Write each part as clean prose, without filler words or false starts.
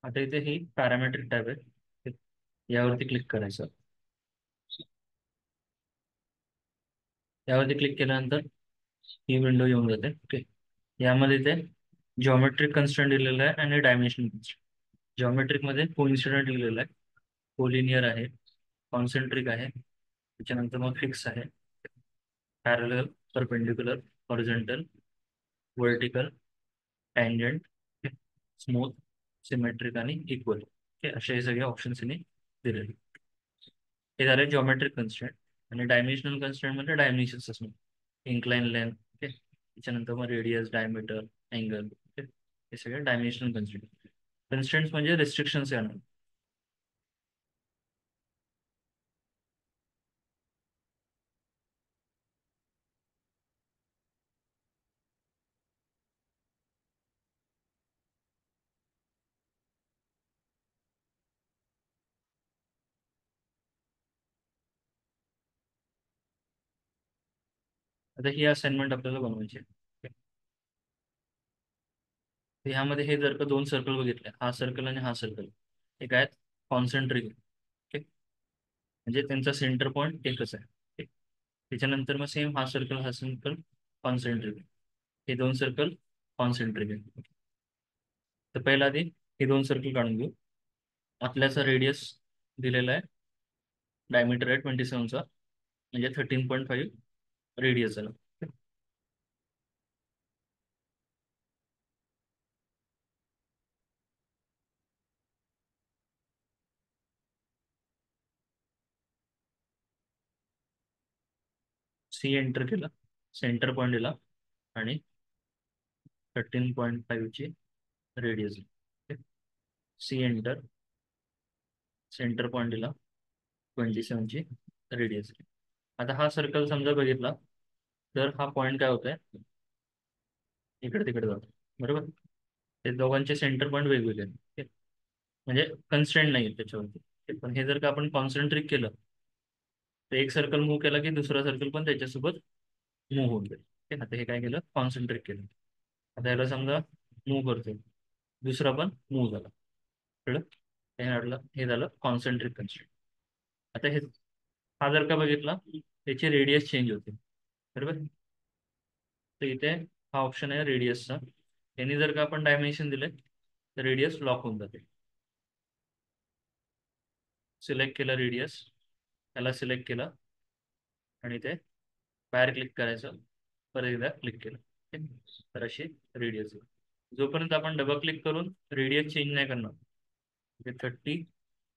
आता इथे ही parametric tab आहे, यावरती क्लिक करायचं. यावरती क्लिक केल्यानंतर ही विंडो येऊन जाते. ओके, यामध्ये ते जॉमेट्रिक कन्स्ट्रंट दिलेला आहे आणि डायमेन्शनल कन्स्ट्रंट. जॉमेट्रिक मध्ये कोइन्सिडेंट दिलेला आहे, कोलिनियर आहे, कॉन्सेंट्रिक आहे, त्याच्यानंतर मग फिक्स आहे, parallel, perpendicular, horizontal, vertical, tangent, smooth, symmetric आणि इक्वल. ओके, असे हे सगळे ऑप्शन्स यांनी दिलेले. हे झाले जॉमेट्रिक कन्स्ट्रेंट. आणि डायमेन्शनल कन्स्ट्रेंट म्हणजे डायमेन्शन्स असणे, इन्क्लाइन लेंथ. ओके, त्याच्यानंतर मग रेडियस, डायमीटर, अँगल. ओके, हे सगळे डायमेन्शनल कन्स्ट्रेंट. कन्स्ट्रेंट्स म्हणजे रिस्ट्रिक्शन्स येणार. आता ही असाइनमेंट आपल्याला बनवायची आहे. Okay. तर ह्यामध्ये हे जर का दोन सर्कल बघितले, हा सर्कल आणि हा सर्कल, हे काय कॉन्सेंट्रिक. ओके, म्हणजे त्यांचा सेंटर पॉईंट एकच आहे. Okay. त्याच्यानंतर मग सेम हा सर्कल कॉन्सेंट्रिक. हे दोन सर्कल कॉन्सेंट्रिक आहे. तर पहिला आधी हे दोन सर्कल काढून घेऊ. आपल्याचा रेडियस दिलेला आहे, डायमीटर आहे 27चा, म्हणजे 13.5 रेडियस झाला. सी एंटर केला, सेंटर पॉईंट दिला आणि 13.5 ची radius. C enter, centre point दिला, 27ची रेडियस. आता हा सर्कल समजा बघितला, तर हा पॉईंट काय होत आहे, इकडे तिकडे जातो. बरोबर, ते दोघांचे सेंटर पॉईंट वेगवेगळे आहेत. Okay? म्हणजे कन्स्ट्रेंट नाही आहेत त्याच्यावरती. Okay? पण हे जर का आपण कॉन्सन्ट्रेट केलं, तर एक सर्कल मूव्ह केला की दुसरा सर्कल पण त्याच्यासोबत मूव्ह होऊन जाईल. Okay? आता हे काय केलं, कॉन्सन्ट्रेट केलं. आता याला समजा मूव्ह करतोय, दुसरा पण मूव्ह झाला. कळलं? हे झालं कॉन्सन्ट्रिक कन्स्ट्रेंट. आता हे, हा जर का बघितला, त्याची रेडियस चेंज होते. बरोबर, तर इथे हा ऑप्शन आहे रेडियसचा. यांनी जर का आपण डायमेन्शन दिले, तर रेडियस लॉक होऊन जाते. सिलेक्ट केलं रेडियस, त्याला सिलेक्ट केलं आणि ते बाहेर क्लिक करायचं, परत एकदा क्लिक केलं. ठीक? तर अशी रेडियस. जोपर्यंत आपण डबल क्लिक करून रेडियस चेंज नाही करणार, म्हणजे 30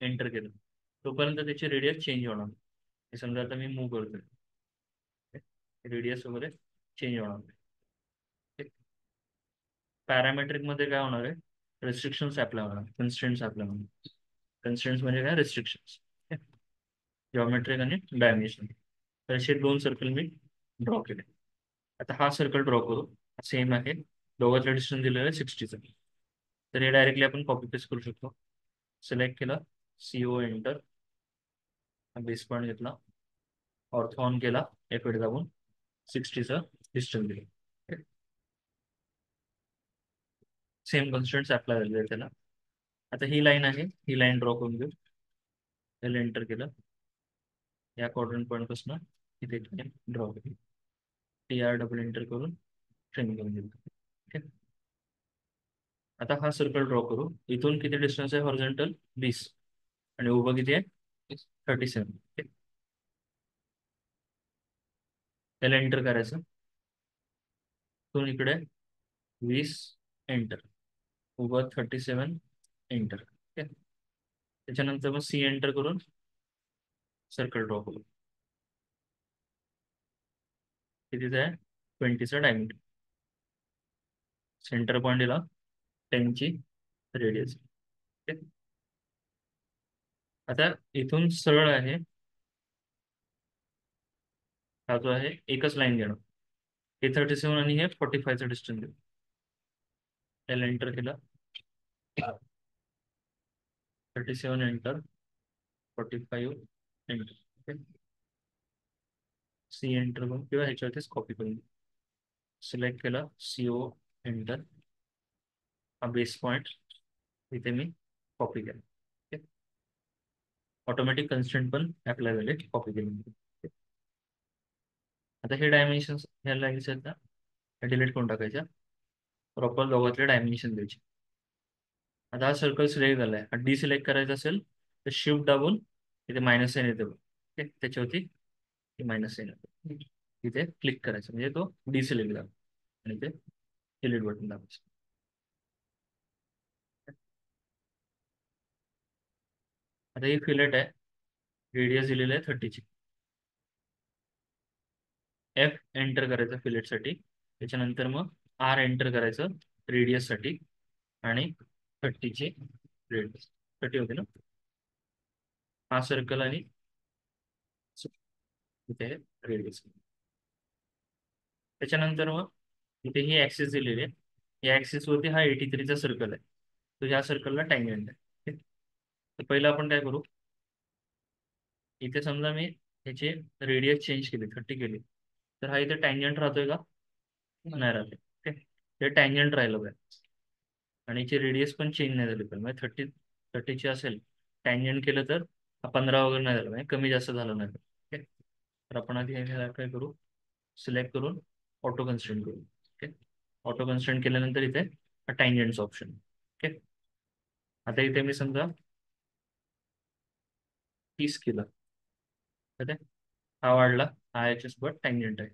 एंटर केलं, तोपर्यंत त्याची रेडियस चेंज होणार. हे समजा आता मी मूव्ह करतोय, रेडियस वगैरे चेंज होणार. पॅरामेट्रिक मध्ये काय होणार आहे, रेस्ट्रिक्शन्स अप्लाय होणार, कन्स्ट्रेंट्स अप्लाय होणार. कन्स्ट्रेंट्स म्हणजे काय, रेस्ट्रिक्शन्स. जॉमेट्रिक आणि डायमेन्शन. तर असे दोन सर्कल मी ड्रॉ केले. आता हा सर्कल ड्रॉ करू. सेम आहे, दोघांचा डिस्टन्स दिलेला आहे 60चा. तर हे डायरेक्टली आपण कॉपी पेस्ट करू शकतो. सिलेक्ट केला, CO एंटर, बेस पॉईंट घेतला, ऑर्थो ऑन केला, एक वेळ दाबून 60चा डिस्टन्स दिला. सेम कन्स्ट्रेंट्स अप्लाय झालेले आहे त्याला. आता ही लाईन आहे, ही लाईन ड्रॉ करून घेऊ. त्याला एंटर केलं, या क्वाड्रंट पॉईंट पासून इथे ड्रॉ केली. TR डबल एंटर करून ट्रेन करून दिलं. ठीक. आता हा सर्कल ड्रॉ करू. इथून किती डिस्टन्स आहे हॉरिझॉन्टल, 20, आणि उभं किती आहे, 37. त्याला एंटर करायचं. इथून इकडे 20 एंटर, उभं 37 एंटर. ठीक. त्याच्यानंतर मग C एंटर करून सर्कल ड्रॉ करू. कितीचा आहे, 20चा डायमीटर. सेंटर पॉईंट दिला, 10ची रेडियस. आता इथून सरळ आहे, हा जो आहे एकच लाईन घेणं. हे 37 आणि हे 45चा डिस्टन्स घेऊ. त्याला एंटर केलं, 37 एंटर, 45 एंटर. C एंटर करून किंवा ह्याच्यावरतीच कॉपी करून सिलेक्ट केला, CO एंटर, हा बेस पॉईंट इथे मी कॉपी केला. ऑटोमॅटिक कन्स्ट्रेंट पण अप्लाय झाले, कॉपी केले. आता हे डायमेन्शन ह्या लाईन्स आहेत ना, डिलीट करून टाकायच्या. प्रॉपर दोघातले डायमेन्शन द्यायचे. आता हा सर्कल सिलेक्ट झालाय, हा डिसिलेक्ट करायचा असेल तर शिफ्ट दाबून इथे मायनस साइन येते बघ. त्याच्यावरती मायनस साइन येतो, इथे क्लिक करायचं म्हणजे तो डिसिलेक्ट झाला आणि ते डिलीट बटन दाबायचं. आता ही फिलेट आहे, रेडियस दिलेलं आहे 30ची. एफ एंटर करायचं फिलेटसाठी, त्याच्यानंतर मग आर एंटर करायचं रेडियससाठी आणि 30ची रेडियस 30 होते ना. हा सर्कल आणि इथे रेडियस. त्याच्यानंतर मग इथे ही ऍक्सिस दिलेली आहे, या ऍक्सिस वरती हा 83चा सर्कल आहे, तो या सर्कलला टँजंट आहे. ठीक? तर पहिलं आपण काय करू, इथे समजा मी ह्याचे रेडियस चेंज केली, 30 केली, तर हा इथे टँजंट राहतोय का, नाही राहते. ठीक, ते टँजंट राहिलं पाहिजे आणि याची रेडियस पण चेंज नाही झाली पाहिजे. म्हणजे 30ची असेल, टँजंट केलं तर 15 वगैरे नाही झालं पाहिजे, कमी जास्त झालं नाही पाहिजे. ठीक? तर आपण आधी ह्याला काय करू, सिलेक्ट करून ऑटो कन्स्ट्रेंट करू. ओके, ऑटो कन्स्ट्रेंट केल्यानंतर इथे टँजंटचं ऑप्शन. ओके, आता इथे मी समजा 30 केलं, तर ते हा वाढला, हा याच्या सोबत टँजंट आहे.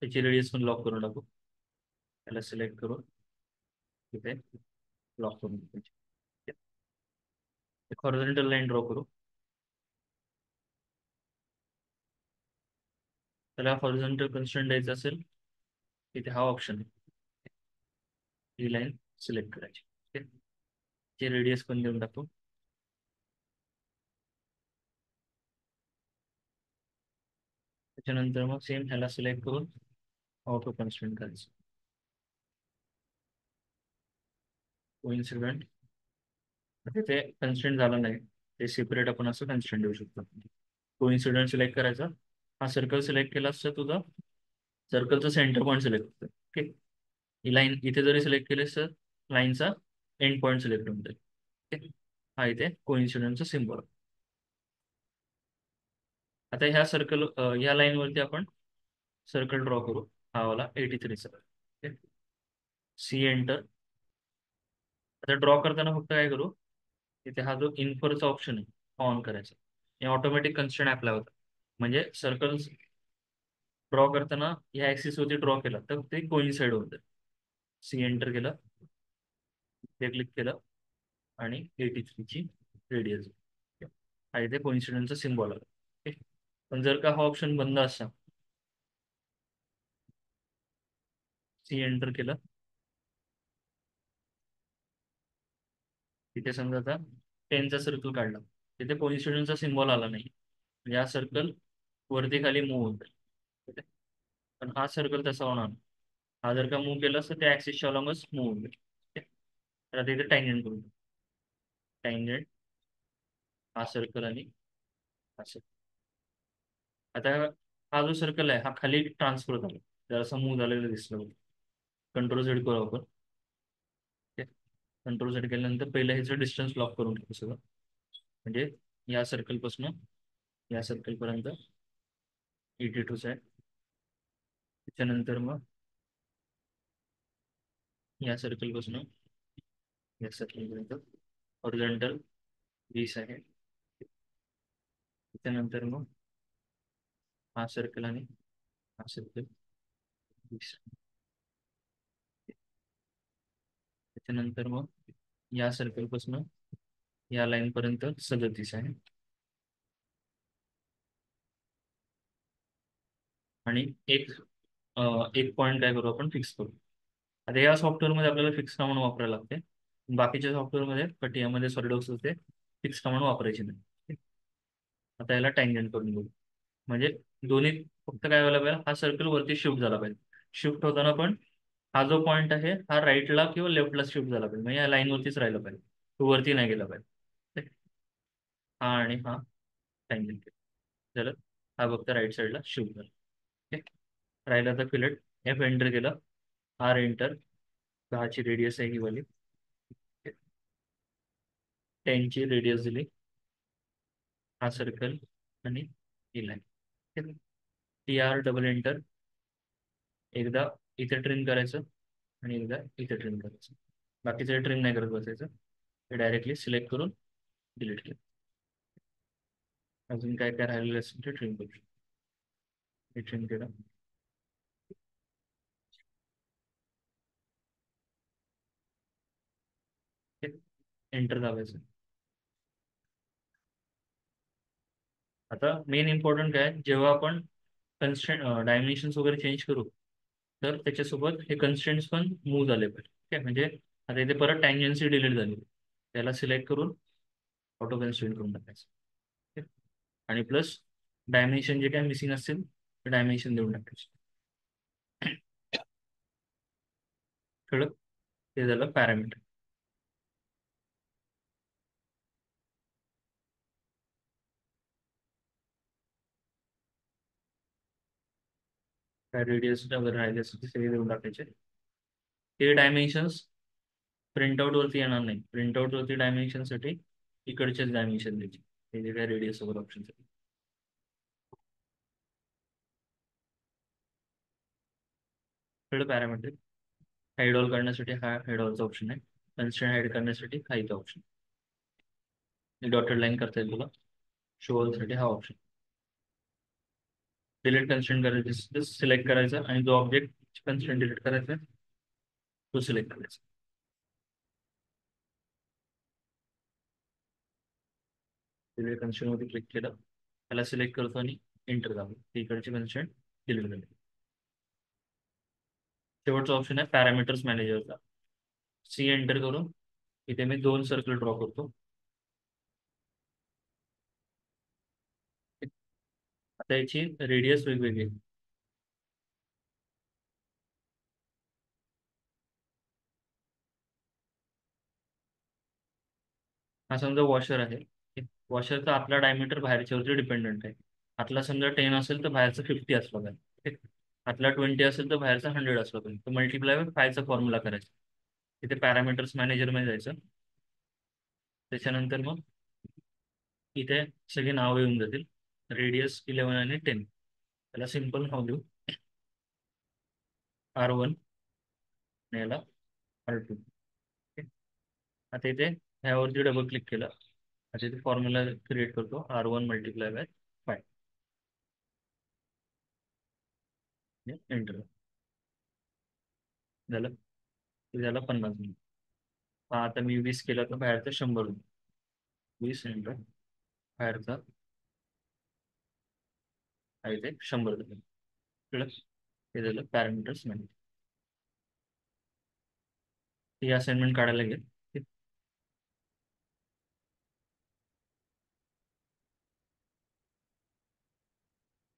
त्याची रेडियस पण लॉक करून टाकू, त्याला सिलेक्ट करून तिथे लॉक करून टाकायची. एक हॉरिझॉन्टल लाईन ड्रॉ करू, त्याला हॉरिझॉन्टल कन्स्ट्रेंट द्यायचं असेल तिथे हा ऑप्शन आहे, ही लाईन सिलेक्ट करायची. ओके, ची रेडियस पण देऊन टाकू. त्याच्यानंतर मग सेम ह्याला सिलेक्ट करून ऑटो कन्स्ट्रेंट करायचं. कोइन्सिडेंट ते कन्स्ट्रेंट झालं नाही, ते सेपरेट आपण असं कन्स्ट्रेंट देऊ शकतो. कोइन्सिडेंट सिलेक्ट करायचा, हा सर्कल सिलेक्ट केला असतं तुझा, सर्कलचं सेंटर पॉईंट सिलेक्ट होतं. ओके, ही लाईन इथे जरी सिलेक्ट केली तर लाईनचा एंड पॉईंट सिलेक्ट होऊन जाईल. ओके, हा इथे कोइन्सिडेंटचा सिम्बॉल. आता ह्या सर्कल ह्या लाईनवरती आपण सर्कल ड्रॉ करू, हा वाला 83चा. Okay, C enter. आता ड्रॉ करताना फक्त काय करू, तिथे हा जो इन्फरचा ऑप्शन आहे ऑन करायचा, हे ऑटोमॅटिक कन्स्ट्रेंट अप्लाय होतं. म्हणजे सर्कल ड्रॉ करताना या ऍक्सिस वरती ड्रॉ केला तर ते कोइन्साइड होतं. सी एंटर केलं, ते क्लिक केलं आणि 83ची रेडियस हा इथे कोइन्सिडन्सचा सिम्बॉल आला. ओके, पण जर का हा ऑप्शन बंद असता, सी एंटर केलं, तिथे समजा आता 10चा सर्कल काढला, तिथे कोइन्सिडन्सचा सिम्बॉल आला नाही, म्हणजे हा सर्कल वरती खाली मूव्ह होत. पण हा सर्कल तसा होणार नाही. हा जर का मूव्ह केला तर त्या ऍक्सिसच्या अलॉंगच मूव्ह होईल. तर आता इथे टँजंट करू, टँजंट हा सर्कल आणि हा सर्कल. आता हा जो सर्कल आहे हा खाली ट्रान्सफर झाला, जरासा मूव्ह झालेला दिसलं. कंट्रोल झेड करू आपण. कंट्रोल झेड केल्यानंतर पहिलं ह्याचं डिस्टन्स लॉक करून ठेवू सगळं, म्हणजे या सर्कलपासून या सर्कलपर्यंत 82 आहे. त्याच्यानंतर मग या सर्कलपासून या सर्कलपर्यंत हॉरिझॉन्टल 20 आहे. त्याच्यानंतर मग हा सर्कल आणि हा सर्कल 20. त्याच्यानंतर मग या सर्कलपासून या लाईन पर्यंत 37 आहे. आणि एक एक पॉईंट काय करू आपण फिक्स करू. आता या सॉफ्टवेअरमध्ये आपल्याला फिक्स कमांड वापरायला लागते, बाकीच्या सॉफ्टवेअरमध्ये पटीयामध्ये सॉलिडवर्क्स होते फिक्स कमांड वापरायची नाही. आता याला टँजंट करून घेऊ, म्हणजे दोन्ही फक्त काय व्हायला पाहिजे, हा सर्कल वरती शिफ्ट झाला पाहिजे. शिफ्ट होताना पण हा जो पॉईंट आहे हा राईटला किंवा लेफ्टला शिफ्ट झाला पाहिजे, म्हणजे या लाईनवरतीच राहिला पाहिजे, तो वरती नाही गेला पाहिजे. हा आणि हा टँजंट झालं, हा फक्त राईट साईडला शिफ्ट झाला. राहिला तर फिलेट एफ एंटर केलं, आर एंटर 10ची रेडियस आहे ही वाली. 10ची रेडियस दिली, हा सर्कल आणि ही line. T R double enter, एकदा इथे ट्रिम करायचं आणि एकदा इथे ट्रिम करायचं. बाकीचं ट्रिम नाही करत बसायचं, ते डायरेक्टली सिलेक्ट करून डिलीट केलं. अजून काय काय राहिलेलं असेल ते ट्रिम करू शकतो. हे ट्रिम केलं. एंटर दाबायचं. आता मेन इम्पॉर्टंट काय जेव्हा आपण कन्स्ट्रेंट डायमेन्शन्स वगैरे चेंज करू, तर त्याच्यासोबत हे कन्स्ट्रेंट्स पण मूव्ह झाले पाहिजे. ठीक आहे, म्हणजे आता इथे परत टँजन्सी डिलीट झाली, त्याला सिलेक्ट करून ऑटो कन्स्ट्रेंट करून टाकायचं. ठीक आहे? आणि प्लस डायमेन्शन जे काय मिसिंग असतील ते डायमेन्शन देऊन टाकायचे. कळलं? ते झालं पॅरामीटर. काय रेडियस वगैरे राहिले असेल ते सगळे देऊन टाकायचे. ते डायमेन्शन्स प्रिंटआउट वरती येणार नाही. प्रिंटआउट वरती डायमेन्शन साठी इकडचेच डायमेन्शन द्यायचे, हे जे काय रेडियस वगैरे ऑप्शन. कळलं पॅरामीटर. हाईड ऑल करण्यासाठी हा हाईड ऑलचा ऑप्शन आहे. कन्स्ट्रेंट हाईड करण्यासाठी हा इथं ऑप्शन. डॉटेड लाईन करता येईल तुला. शो ऑलसाठी हा ऑप्शन. डिलीट कन्स्ट्रेंट करायचं सिलेक्ट करायचा आणि जो ऑब्जेक्ट कन्स्ट्रेंट डिलीट करायचा तो सिलेक्ट करायचा. डिलीट कन्स्ट्रेंट मध्ये क्लिक केलं, त्याला सिलेक्ट करतो आणि एंटर दाबतो. इकडचे कन्स्ट्रेंट डिलीट झाले. शेवटचा ऑप्शन आहे पॅरामीटर्स मॅनेजरचा. सी एंटर करून इथे मी 2 सर्कल ड्रॉ करतो. आता याची रेडियस वेगवेगळी आहे. हा समजा वॉशर आहे. वॉशरचा आतला डायमीटर बाहेरच्यावरती डिपेंडंट आहे. आतला समजा 10 असेल तर बाहेरचा 50 असला पाहिजे. ठीक? आतला 20 असेल तर बाहेरचा 100 असला पाहिजे. तर मल्टिप्लाय बाय 5चा फॉर्म्युला करायचा. तिथे पॅरामीटर्स मॅनेजरमध्ये जायचं. त्याच्यानंतर मग इथे सगळे नावं येऊन जातील. रेडियस 11 आणि 10. त्याला सिम्पल नाव देऊ, R1 आणि याला R2. आता इथे ह्यावरती डबल क्लिक केलं, आता इथे फॉर्म्युला क्रिएट करतो, R1 मल्टिप्लाय बाय 5. एंटर झालं. ते झालं 50 मिनिट. आता मी 20 केलं तर बाहेरचं 100 होईल. 20 एंटर, बाहेरचा आहे ते 100 रुपये. कळलं? हे झालं पॅरामीटर्स मॅनेज. ही असाइनमेंट काढायला लागेल.